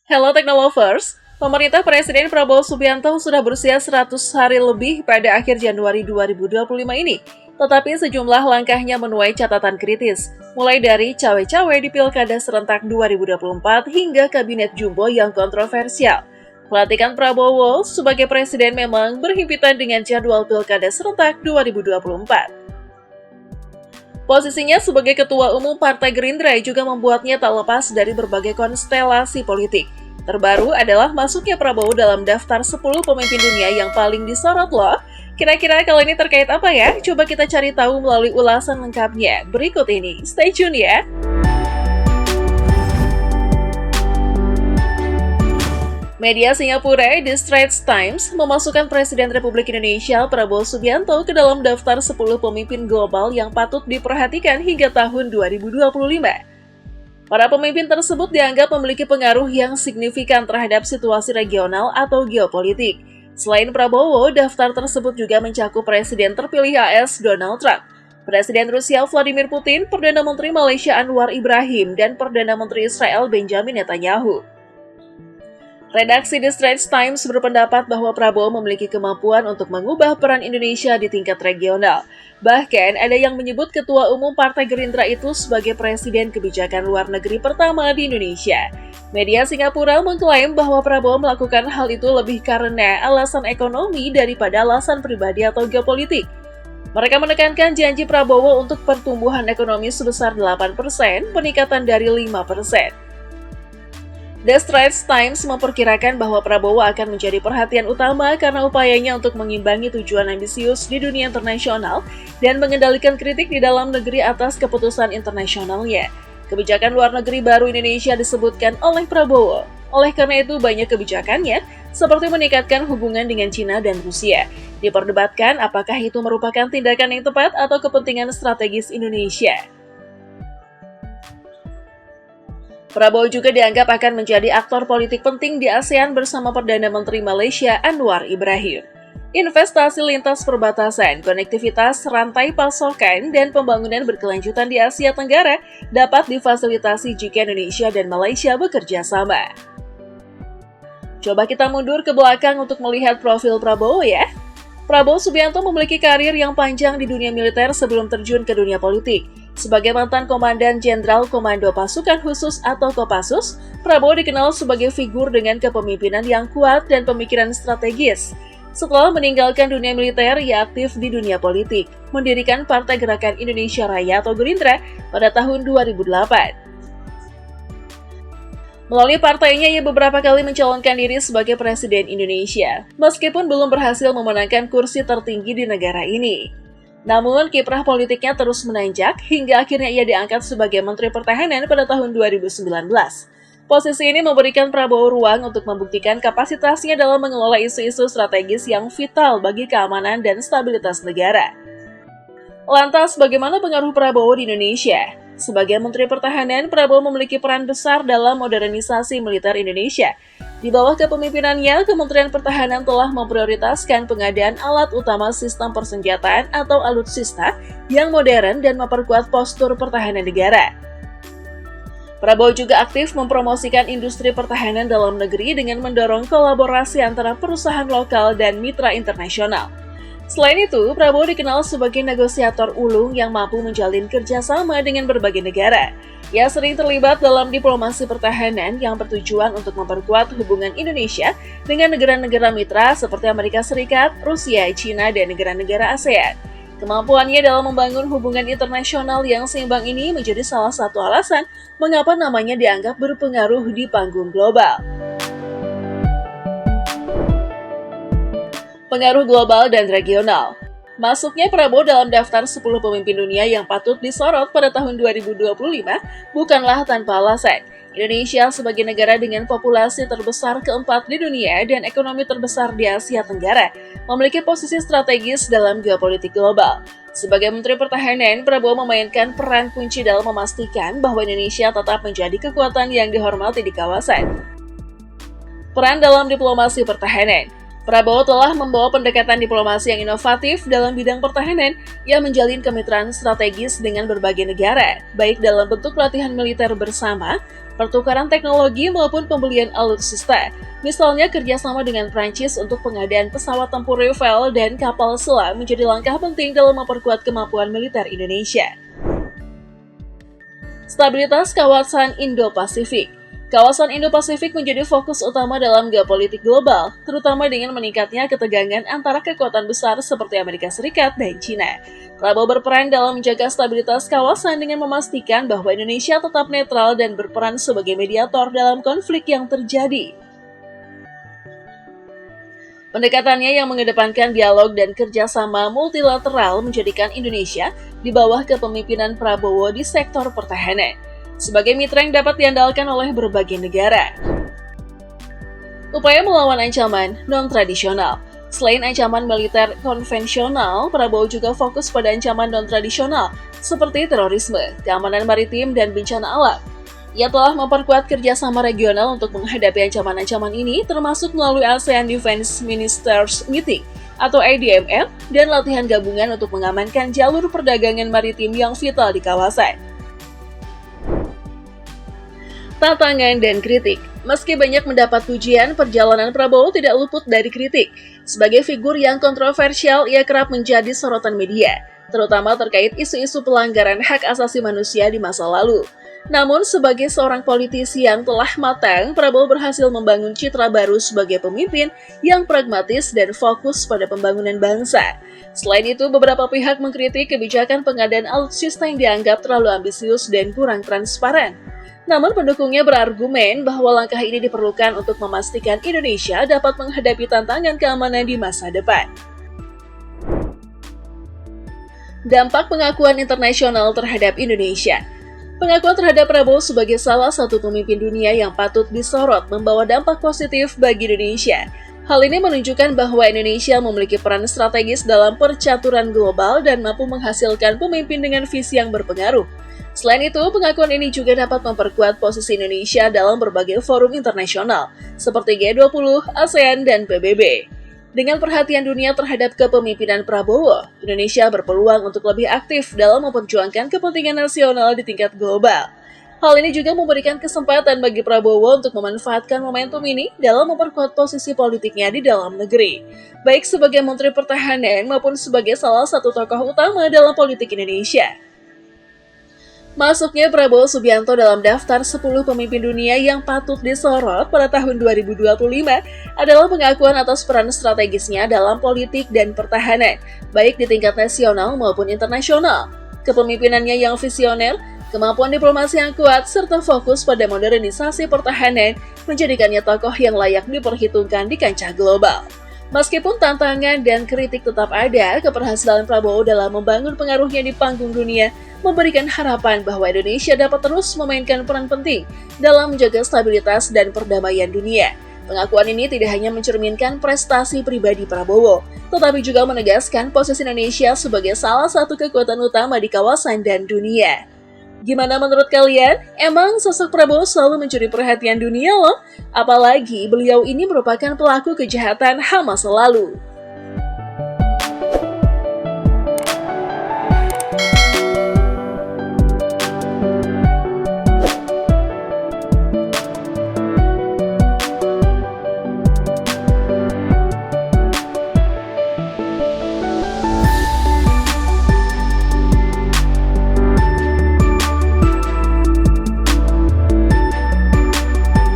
Hello Technolovers, pemerintah Presiden Prabowo Subianto sudah berusia 100 hari lebih pada akhir Januari 2025 ini. Tetapi sejumlah langkahnya menuai catatan kritis, mulai dari cawe-cawe di Pilkada serentak 2024 hingga kabinet jumbo yang kontroversial. Pelantikan Prabowo sebagai presiden memang berhimpitan dengan jadwal Pilkada serentak 2024. Posisinya sebagai Ketua Umum Partai Gerindra juga membuatnya tak lepas dari berbagai konstelasi politik. Terbaru adalah masuknya Prabowo dalam daftar 10 pemimpin dunia yang paling disorot loh. Kira-kira kalau ini terkait apa ya? Coba kita cari tahu melalui ulasan lengkapnya berikut ini. Stay tune ya! Media Singapura, The Straits Times, memasukkan Presiden Republik Indonesia Prabowo Subianto ke dalam daftar 10 pemimpin global yang patut diperhatikan hingga tahun 2025. Para pemimpin tersebut dianggap memiliki pengaruh yang signifikan terhadap situasi regional atau geopolitik. Selain Prabowo, daftar tersebut juga mencakup Presiden terpilih AS Donald Trump, Presiden Rusia Vladimir Putin, Perdana Menteri Malaysia Anwar Ibrahim, dan Perdana Menteri Israel Benjamin Netanyahu. Redaksi The Straits Times berpendapat bahwa Prabowo memiliki kemampuan untuk mengubah peran Indonesia di tingkat regional. Bahkan ada yang menyebut Ketua Umum Partai Gerindra itu sebagai Presiden Kebijakan Luar Negeri pertama di Indonesia. Media Singapura mengklaim bahwa Prabowo melakukan hal itu lebih karena alasan ekonomi daripada alasan pribadi atau geopolitik. Mereka menekankan janji Prabowo untuk pertumbuhan ekonomi sebesar 8%, peningkatan dari 5%. The Straits Times memperkirakan bahwa Prabowo akan menjadi perhatian utama karena upayanya untuk mengimbangi tujuan ambisius di dunia internasional dan mengendalikan kritik di dalam negeri atas keputusan internasionalnya. Kebijakan luar negeri baru Indonesia disebutkan oleh Prabowo. Oleh karena itu, banyak kebijakannya, seperti meningkatkan hubungan dengan Cina dan Rusia. Diperdebatkan apakah itu merupakan tindakan yang tepat atau kepentingan strategis Indonesia. Prabowo juga dianggap akan menjadi aktor politik penting di ASEAN bersama Perdana Menteri Malaysia Anwar Ibrahim. Investasi lintas perbatasan, konektivitas rantai pasokan, dan pembangunan berkelanjutan di Asia Tenggara dapat difasilitasi jika Indonesia dan Malaysia bekerja sama. Coba kita mundur ke belakang untuk melihat profil Prabowo ya. Prabowo Subianto memiliki karir yang panjang di dunia militer sebelum terjun ke dunia politik. Sebagai mantan Komandan Jenderal Komando Pasukan Khusus atau Kopassus, Prabowo dikenal sebagai figur dengan kepemimpinan yang kuat dan pemikiran strategis. Setelah meninggalkan dunia militer, ia aktif di dunia politik, mendirikan Partai Gerakan Indonesia Raya atau Gerindra pada tahun 2008. Melalui partainya, ia beberapa kali mencalonkan diri sebagai Presiden Indonesia, meskipun belum berhasil memenangkan kursi tertinggi di negara ini. Namun, kiprah politiknya terus menanjak hingga akhirnya ia diangkat sebagai Menteri Pertahanan pada tahun 2019. Posisi ini memberikan Prabowo ruang untuk membuktikan kapasitasnya dalam mengelola isu-isu strategis yang vital bagi keamanan dan stabilitas negara. Lantas, bagaimana pengaruh Prabowo di Indonesia? Sebagai Menteri Pertahanan, Prabowo memiliki peran besar dalam modernisasi militer Indonesia. Di bawah kepemimpinannya, Kementerian Pertahanan telah memprioritaskan pengadaan alat utama sistem persenjataan atau alutsista yang modern dan memperkuat postur pertahanan negara. Prabowo juga aktif mempromosikan industri pertahanan dalam negeri dengan mendorong kolaborasi antara perusahaan lokal dan mitra internasional. Selain itu, Prabowo dikenal sebagai negosiator ulung yang mampu menjalin kerjasama dengan berbagai negara. Ia sering terlibat dalam diplomasi pertahanan yang bertujuan untuk memperkuat hubungan Indonesia dengan negara-negara mitra seperti Amerika Serikat, Rusia, Cina, dan negara-negara ASEAN. Kemampuannya dalam membangun hubungan internasional yang seimbang ini menjadi salah satu alasan mengapa namanya dianggap berpengaruh di panggung global. Pengaruh global dan regional. Masuknya Prabowo dalam daftar 10 pemimpin dunia yang patut disorot pada tahun 2025 bukanlah tanpa alasan. Indonesia sebagai negara dengan populasi terbesar keempat di dunia dan ekonomi terbesar di Asia Tenggara memiliki posisi strategis dalam geopolitik global. Sebagai Menteri Pertahanan, Prabowo memainkan peran kunci dalam memastikan bahwa Indonesia tetap menjadi kekuatan yang dihormati di kawasan. Peran dalam diplomasi pertahanan. Prabowo telah membawa pendekatan diplomasi yang inovatif dalam bidang pertahanan yang menjalin kemitraan strategis dengan berbagai negara, baik dalam bentuk latihan militer bersama, pertukaran teknologi maupun pembelian alutsista. Misalnya kerjasama dengan Prancis untuk pengadaan pesawat tempur Rafale dan kapal selam menjadi langkah penting dalam memperkuat kemampuan militer Indonesia. Stabilitas kawasan Indo-Pasifik. Kawasan Indo-Pasifik menjadi fokus utama dalam geopolitik global, terutama dengan meningkatnya ketegangan antara kekuatan besar seperti Amerika Serikat dan China. Prabowo berperan dalam menjaga stabilitas kawasan dengan memastikan bahwa Indonesia tetap netral dan berperan sebagai mediator dalam konflik yang terjadi. Pendekatannya yang mengedepankan dialog dan kerjasama multilateral menjadikan Indonesia di bawah kepemimpinan Prabowo di sektor pertahanan, sebagai mitra yang dapat diandalkan oleh berbagai negara. Upaya melawan ancaman non-tradisional. Selain ancaman militer konvensional, Prabowo juga fokus pada ancaman non-tradisional seperti terorisme, keamanan maritim, dan bencana alam. Ia telah memperkuat kerjasama regional untuk menghadapi ancaman-ancaman ini, termasuk melalui ASEAN Defense Ministers Meeting atau ADMM dan latihan gabungan untuk mengamankan jalur perdagangan maritim yang vital di kawasan. Tantangan dan kritik. Meski banyak mendapat pujian, perjalanan Prabowo tidak luput dari kritik. Sebagai figur yang kontroversial, ia kerap menjadi sorotan media, terutama terkait isu-isu pelanggaran hak asasi manusia di masa lalu. Namun, sebagai seorang politisi yang telah matang, Prabowo berhasil membangun citra baru sebagai pemimpin yang pragmatis dan fokus pada pembangunan bangsa. Selain itu, beberapa pihak mengkritik kebijakan pengadaan alutsista yang dianggap terlalu ambisius dan kurang transparan. Namun pendukungnya berargumen bahwa langkah ini diperlukan untuk memastikan Indonesia dapat menghadapi tantangan keamanan di masa depan. Dampak pengakuan internasional terhadap Indonesia. Pengakuan terhadap Prabowo sebagai salah satu pemimpin dunia yang patut disorot membawa dampak positif bagi Indonesia. Hal ini menunjukkan bahwa Indonesia memiliki peran strategis dalam percaturan global dan mampu menghasilkan pemimpin dengan visi yang berpengaruh. Selain itu, pengakuan ini juga dapat memperkuat posisi Indonesia dalam berbagai forum internasional, seperti G20, ASEAN, dan PBB. Dengan perhatian dunia terhadap kepemimpinan Prabowo, Indonesia berpeluang untuk lebih aktif dalam memperjuangkan kepentingan nasional di tingkat global. Hal ini juga memberikan kesempatan bagi Prabowo untuk memanfaatkan momentum ini dalam memperkuat posisi politiknya di dalam negeri, baik sebagai Menteri Pertahanan maupun sebagai salah satu tokoh utama dalam politik Indonesia. Masuknya Prabowo Subianto dalam daftar 10 pemimpin dunia yang patut disorot pada tahun 2025 adalah pengakuan atas peran strategisnya dalam politik dan pertahanan, baik di tingkat nasional maupun internasional. Kepemimpinannya yang visioner, kemampuan diplomasi yang kuat, serta fokus pada modernisasi pertahanan menjadikannya tokoh yang layak diperhitungkan di kancah global. Meskipun tantangan dan kritik tetap ada, keberhasilan Prabowo dalam membangun pengaruhnya di panggung dunia memberikan harapan bahwa Indonesia dapat terus memainkan peran penting dalam menjaga stabilitas dan perdamaian dunia. Pengakuan ini tidak hanya mencerminkan prestasi pribadi Prabowo, tetapi juga menegaskan posisi Indonesia sebagai salah satu kekuatan utama di kawasan dan dunia. Gimana menurut kalian? Emang sosok Prabowo selalu mencuri perhatian dunia loh? Apalagi beliau ini merupakan pelaku kejahatan HAM masa lalu.